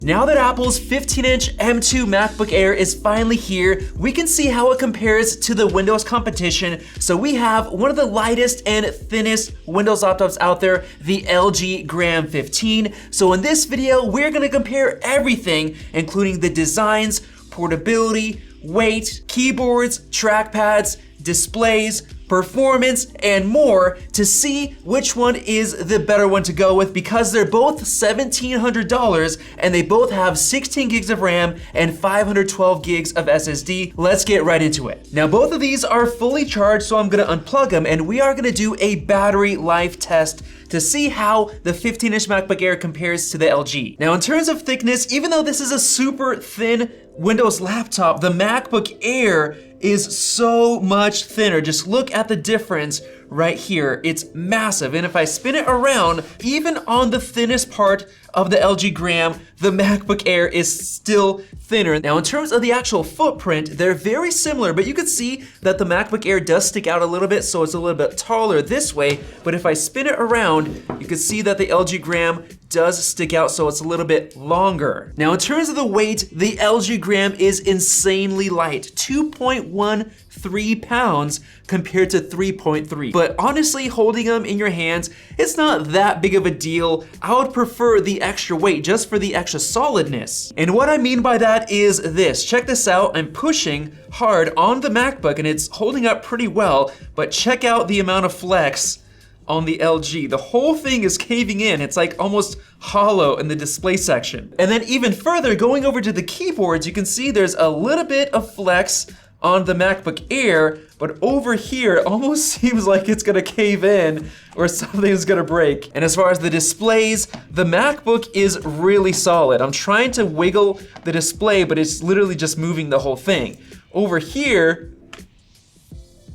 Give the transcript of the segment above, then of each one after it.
Now that Apple's 15-inch M2 MacBook Air is finally here, we can see how it compares to the Windows competition. So we have one of the lightest and thinnest Windows laptops out there, the LG Gram 15. So in this video, we're gonna compare everything, including the designs, portability, weight, keyboards, trackpads, displays, performance, and more to see which one is the better one to go with, because they're both $1,700 and they both have 16 gigs of RAM and 512 gigs of SSD. Let's get right into it. Now, both of these are fully charged, so I'm gonna unplug them and we are gonna do a battery life test to see how the 15-inch MacBook Air compares to the LG. Now, in terms of thickness, even though this is a super thin Windows laptop, the MacBook Air is so much thinner. Just look at the difference right here. It's massive. And if I spin it around, even on the thinnest part of the LG Gram, the MacBook Air is still thinner. Now, in terms of the actual footprint, they're very similar, but you can see that the MacBook Air does stick out a little bit, so it's a little bit taller this way. But if I spin it around, you can see that the LG Gram does stick out, so it's a little bit longer. Now, in terms of the weight, the LG Gram is insanely light, 2.13 pounds compared to 3.3. But honestly, holding them in your hands, it's not that big of a deal. I would prefer the extra weight just for the extra solidness. And what I mean by that is this. Check this out. I'm pushing hard on the MacBook and it's holding up pretty well, but check out the amount of flex on the LG. The whole thing is caving in. It's like almost hollow in the display section. And then even further, going over to the keyboards, you can see there's a little bit of flex on the MacBook Air, but over here, it almost seems like it's gonna cave in or something's gonna break. And as far as the displays, the MacBook is really solid. I'm trying to wiggle the display, but it's literally just moving the whole thing. Over here,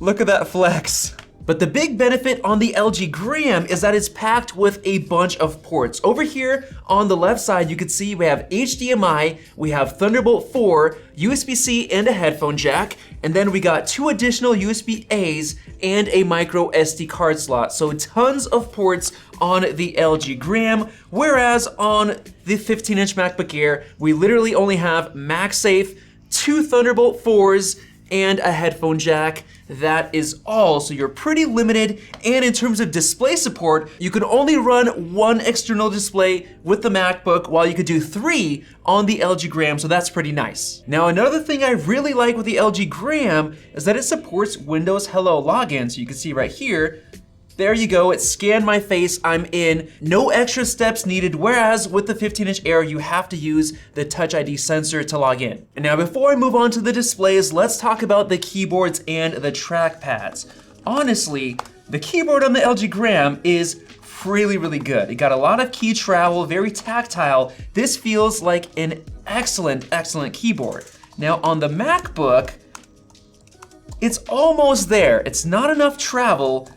look at that flex. But the big benefit on the LG Gram is that it's packed with a bunch of ports. Over here on the left side, you can see we have HDMI, we have Thunderbolt 4, USB-C and a headphone jack, and then we got 2 additional USB-As and a micro SD card slot. So tons of ports on the LG Gram, whereas on the 15-inch MacBook Air, we literally only have MagSafe, 2 Thunderbolt 4s, and a headphone jack. That is all, so you're pretty limited. And in terms of display support, you can only run 1 external display with the MacBook, while you could do 3 on the LG Gram, so that's pretty nice. Now, another thing I really like with the LG Gram is that it supports Windows Hello login. So you can see right here, there you go, it scanned my face, I'm in. No extra steps needed, whereas with the 15-inch Air, you have to use the Touch ID sensor to log in. And now before I move on to the displays, let's talk about the keyboards and the trackpads. Honestly, the keyboard on the LG Gram is really, really good. It got a lot of key travel, very tactile. This feels like an excellent, excellent keyboard. Now on the MacBook, it's almost there. It's not enough travel,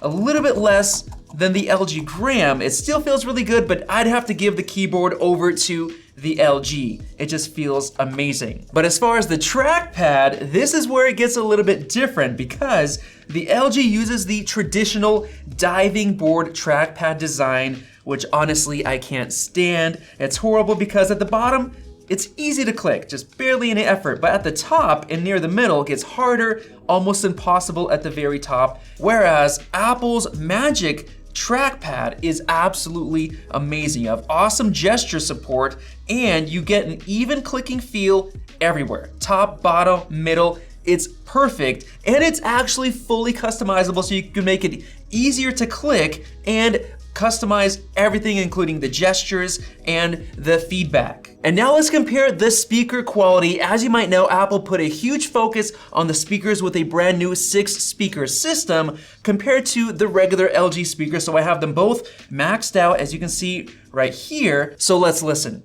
a little bit less than the LG Gram. It still feels really good, but I'd have to give the keyboard over to the LG. It just feels amazing. But as far as the trackpad, this is where it gets a little bit different, because the LG uses the traditional diving board trackpad design, which honestly I can't stand. It's horrible because at the bottom, it's easy to click, just barely any effort, but at the top and near the middle, it gets harder, almost impossible at the very top, whereas Apple's Magic Trackpad is absolutely amazing. You have awesome gesture support, and you get an even clicking feel everywhere. Top, bottom, middle, it's perfect, and it's actually fully customizable, so you can make it easier to click and customize everything, including the gestures and the feedback. And now let's compare the speaker quality. As you might know, Apple put a huge focus on the speakers with a brand new 6-speaker system compared to the regular LG speakers. So I have them both maxed out, as you can see right here. So let's listen.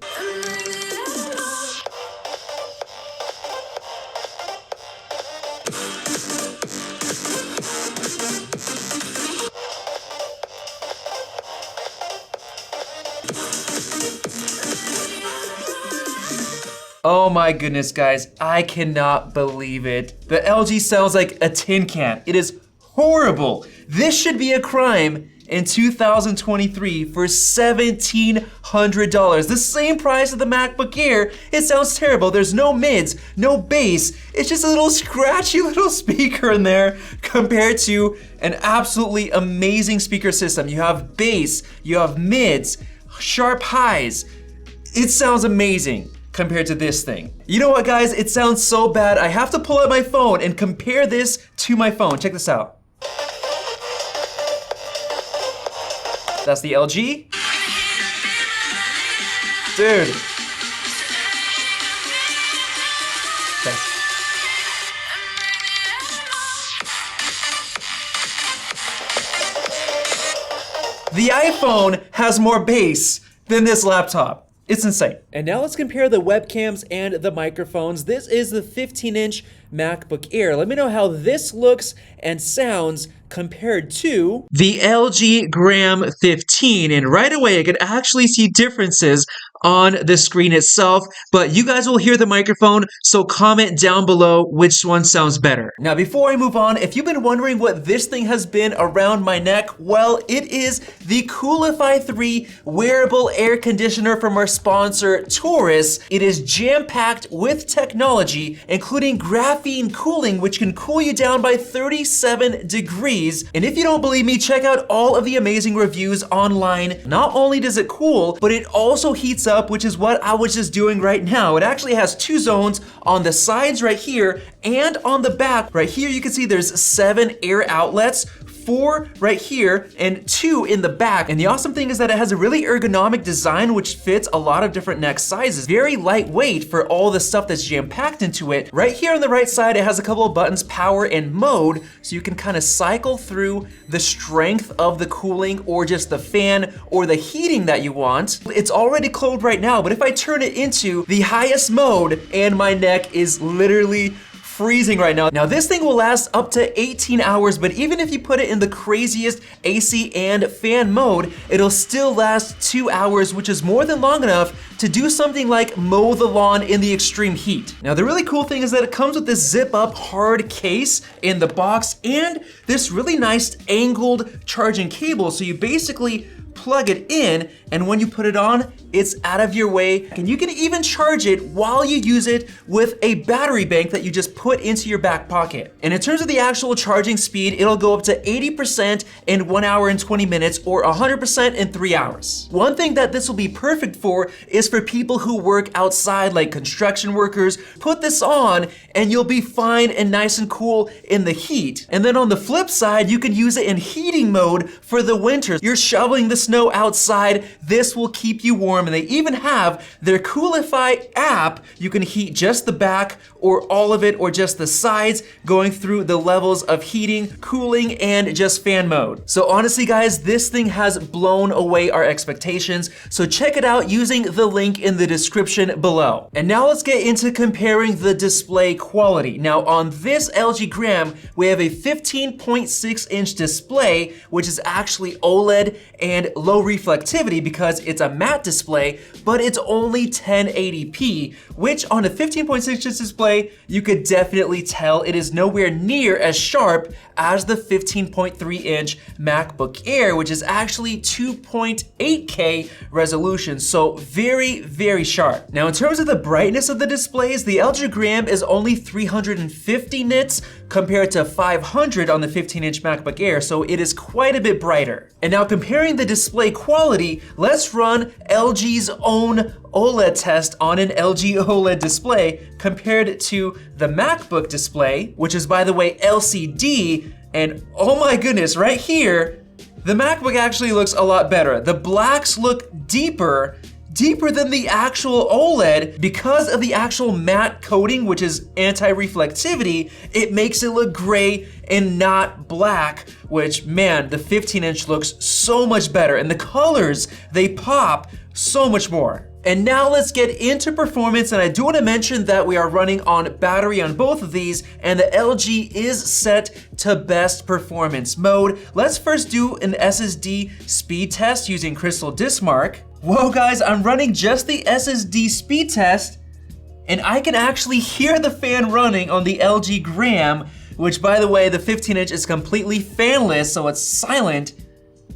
Oh my goodness, guys, I cannot believe it. The LG sounds like a tin can. It is horrible. This should be a crime in 2023 for $1,700. The same price of the MacBook Air. It sounds terrible. There's no mids, no bass. It's just a little scratchy little speaker in there compared to an absolutely amazing speaker system. You have bass, you have mids, sharp highs. It sounds amazing compared to this thing. You know what, guys? It sounds so bad. I have to pull out my phone and compare this to my phone. Check this out. That's the LG. Dude. Okay. The iPhone has more bass than this laptop. It's insane. And now let's compare the webcams and the microphones. This is the 15-inch MacBook Air. Let me know how this looks and sounds compared to the LG Gram 15. And right away, I can actually see differences on the screen itself, but you guys will hear the microphone, so comment down below which one sounds better. Now, before I move on, if you've been wondering what this thing has been around my neck, well, it is the Coolify 3 wearable air conditioner from our sponsor, Taurus. It is jam-packed with technology, including graphene cooling, which can cool you down by 37 degrees. And if you don't believe me, check out all of the amazing reviews online. Not only does it cool, but it also heats up, which is what I was just doing right now. It actually has 2 zones on the sides right here and on the back. Right here, you can see there's 7 air outlets, 4 right here and 2 in the back. And the awesome thing is that it has a really ergonomic design which fits a lot of different neck sizes. Very lightweight for all the stuff that's jam-packed into it. Right here on the right side, it has a couple of buttons, power and mode, so you can kind of cycle through the strength of the cooling or just the fan or the heating that you want. It's already cold right now, but if I turn it into the highest mode, and my neck is literally freezing right now. Now this thing will last up to 18 hours, but even if you put it in the craziest AC and fan mode, it'll still last 2 hours, which is more than long enough to do something like mow the lawn in the extreme heat. Now the really cool thing is that it comes with this zip up hard case in the box and this really nice angled charging cable. So you basically plug it in, and when you put it on, it's out of your way. And you can even charge it while you use it with a battery bank that you just put into your back pocket. And in terms of the actual charging speed, it'll go up to 80% in 1 hour and 20 minutes or 100% in 3 hours. One thing that this will be perfect for is for people who work outside, like construction workers. Put this on and you'll be fine and nice and cool in the heat. And then on the flip side, you can use it in heating mode for the winter. You're shoveling the snow outside, this will keep you warm. And they even have their Coolify app. You can heat just the back or all of it or just the sides, going through the levels of heating, cooling, and just fan mode. So honestly guys, this thing has blown away our expectations. So check it out using the link in the description below. And now let's get into comparing the display quality. Now on this LG Gram, we have a 15.6-inch display, which is actually OLED and low reflectivity because it's a matte display, but it's only 1080p, which on a 15.6-inch display, you could definitely tell it is nowhere near as sharp as the 15.3-inch MacBook Air, which is actually 2.8K resolution, so very, very sharp. Now in terms of the brightness of the displays, the LG Gram is only 350 nits compared to 500 on the 15-inch MacBook Air, so it is quite a bit brighter. And now comparing the display quality, let's run LG's own OLED test on an LG OLED display compared to the MacBook display, which is, by the way, LCD, and oh my goodness, right here, the MacBook actually looks a lot better. The blacks look deeper than the actual OLED because of the actual matte coating, which is anti-reflectivity. It makes it look gray and not black, which, man, the 15-inch looks so much better, and the colors, they pop so much more. And now let's get into performance, and I do want to mention that we are running on battery on both of these, and the LG is set to best performance mode. Let's first do an SSD speed test using Crystal Disk Mark. Whoa guys, I'm running just the SSD speed test, and I can actually hear the fan running on the LG Gram, which, by the way, the 15-inch is completely fanless, so it's silent.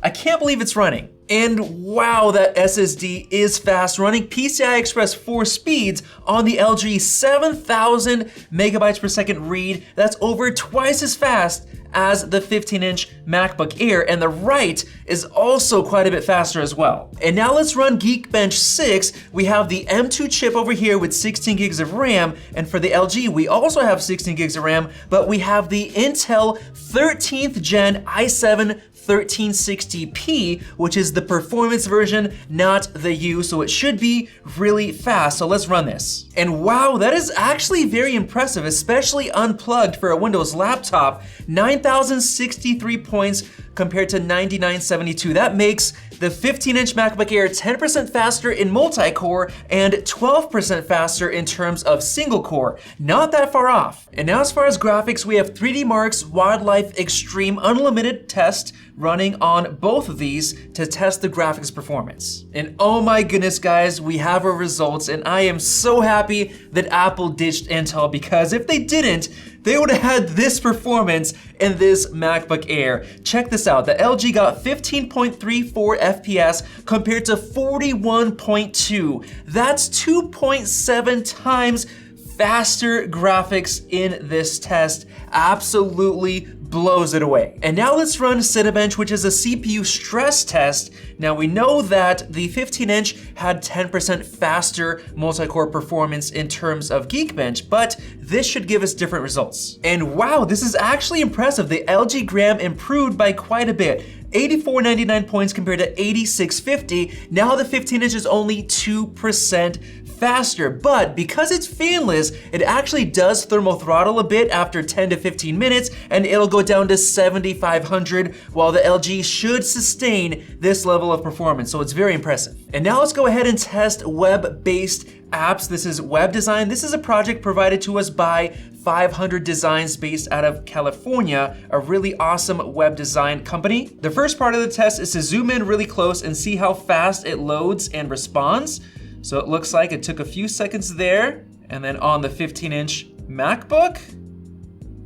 I can't believe it's running. And wow, that SSD is fast, running PCI Express 4 speeds on the LG 7000 megabytes per second read. That's over twice as fast as the 15-inch MacBook Air, and the write is also quite a bit faster as well. And now let's run Geekbench 6. We have the M2 chip over here with 16 gigs of RAM, and for the LG, we also have 16 gigs of RAM, but we have the Intel 13th gen i7 1360p, which is the performance version, not the U, so it should be really fast. So let's run this. And wow, that is actually very impressive, especially unplugged for a Windows laptop. 9,063 points compared to 9,972. That makes the 15-inch MacBook Air 10% faster in multi-core and 12% faster in terms of single-core. Not that far off. And now as far as graphics, we have 3D Mark's Wildlife Extreme Unlimited test running on both of these to test the graphics performance. And oh my goodness, guys, we have our results, and I am so happy that Apple ditched Intel, because if they didn't, they would have had this performance in this MacBook Air. Check this out. The LG got 15.34 FPS compared to 41.2. That's 2.7 times faster graphics in this test. Absolutely blows it away. And now let's run Cinebench, which is a CPU stress test. Now we know that the 15-inch had 10% faster multi-core performance in terms of Geekbench, but this should give us different results. And wow, this is actually impressive. The LG Gram improved by quite a bit. 8499 points compared to 8650. Now the 15-inch is only 2% faster, but because it's fanless, it actually does thermal throttle a bit after 10 to 15 minutes, and it'll go down to 7500, while the LG should sustain this level of performance, so it's very impressive. And now let's go ahead and test web-based apps. This is Web Design. This is a project provided to us by 500 Designs based out of California, a really awesome web design company. The first part of the test is to zoom in really close and see how fast it loads and responds. So it looks like it took a few seconds there, and then on the 15-inch MacBook,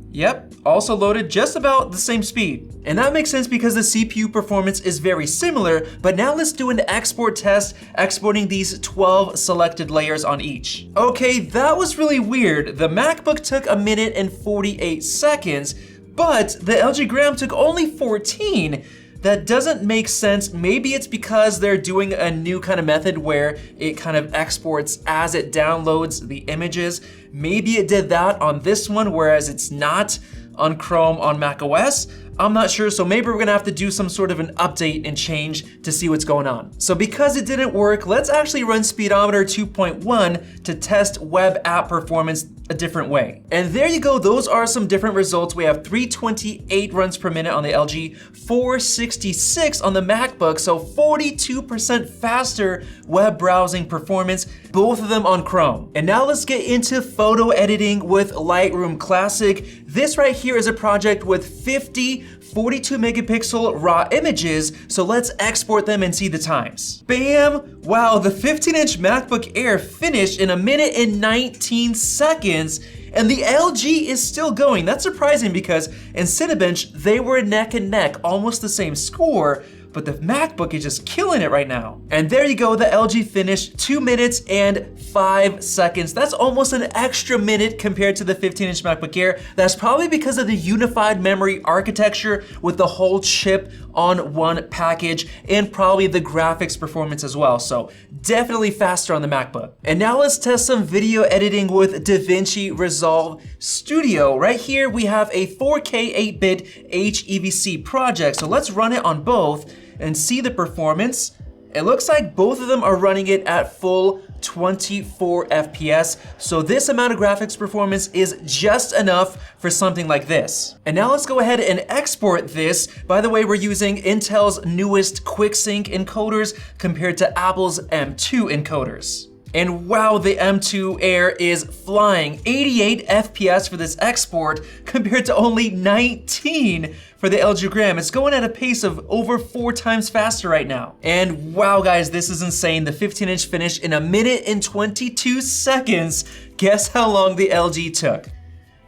yep, also loaded just about the same speed. And that makes sense because the CPU performance is very similar, but now let's do an export test, exporting these 12 selected layers on each. Okay, that was really weird. The MacBook took 1 minute and 48 seconds, but the LG Gram took only 14. That doesn't make sense. Maybe it's because they're doing a new kind of method where it kind of exports as it downloads the images. Maybe it did that on this one, whereas it's not on Chrome on macOS. I'm not sure, so maybe we're gonna have to do some sort of an update and change to see what's going on. So because it didn't work, let's actually run Speedometer 2.1 to test web app performance a different way. And there you go, those are some different results. We have 328 runs per minute on the LG, 466 on the MacBook, so 42% faster web browsing performance, both of them on Chrome. And now let's get into photo editing with Lightroom Classic. This right here is a project with 50 42 megapixel raw images, so let's export them and see the times. Bam! Wow, the 15-inch MacBook Air finished in 1 minute and 19 seconds, and the LG is still going. That's surprising because in Cinebench, they were neck and neck, almost the same score, but the MacBook is just killing it right now. And there you go, the LG finished 2 minutes and 5 seconds. That's almost an extra minute compared to the 15-inch MacBook Air. That's probably because of the unified memory architecture with the whole chip on one package, and probably the graphics performance as well. So definitely faster on the MacBook. And now let's test some video editing with DaVinci Resolve Studio. Right here, we have a 4K 8-bit HEVC project. So let's run it on both and see the performance. It looks like both of them are running it at full 24 FPS, so this amount of graphics performance is just enough for something like this. And now let's go ahead and export this. By the way, we're using Intel's newest QuickSync encoders compared to Apple's M2 encoders. And wow, the M2 Air is flying. 88 FPS for this export compared to only 19 for the LG Gram. It's going at a pace of over 4 times faster right now. And wow, guys, this is insane. The 15-inch finished in 1 minute and 22 seconds. Guess how long the LG took?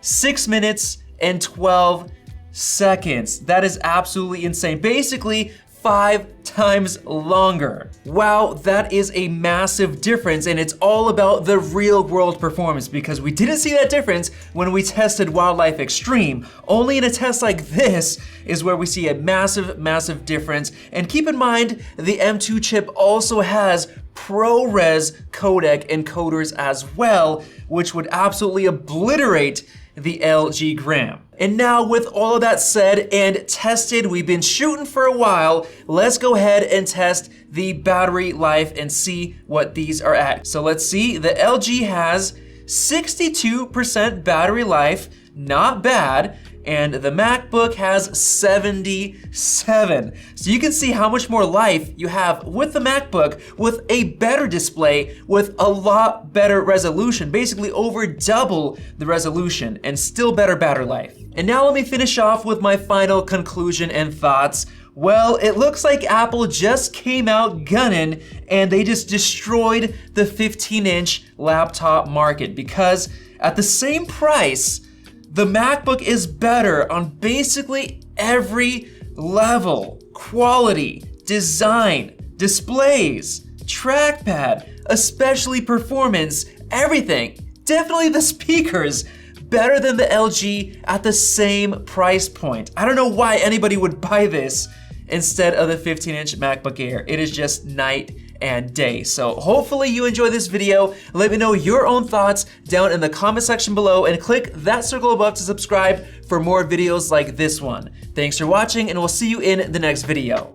6 minutes and 12 seconds. That is absolutely insane. Basically, 5 times longer. Wow, that is a massive difference, and it's all about the real world performance because we didn't see that difference when we tested Wildlife Extreme. Only in a test like this is where we see a massive difference. And keep in mind, the M2 chip also has ProRes codec encoders as well, which would absolutely obliterate the LG Gram. And now with all of that said and tested, we've been shooting for a while, let's go ahead and test the battery life and see what these are at. So let's see, the LG has 62% battery life, not bad, and the MacBook has 77. So you can see how much more life you have with the MacBook with a better display with a lot better resolution, basically over double the resolution and still better battery life. And now let me finish off with my final conclusion and thoughts. Well, it looks like Apple just came out gunning and they just destroyed the 15-inch laptop market because at the same price, the MacBook is better on basically every level. Quality, design, displays, trackpad, especially performance, everything. Definitely the speakers, better than the LG at the same price point. I don't know why anybody would buy this instead of the 15-inch MacBook Air. It is just night and day. So hopefully you enjoyed this video. Let me know your own thoughts down in the comment section below and click that circle above to subscribe for more videos like this one. Thanks for watching and we'll see you in the next video.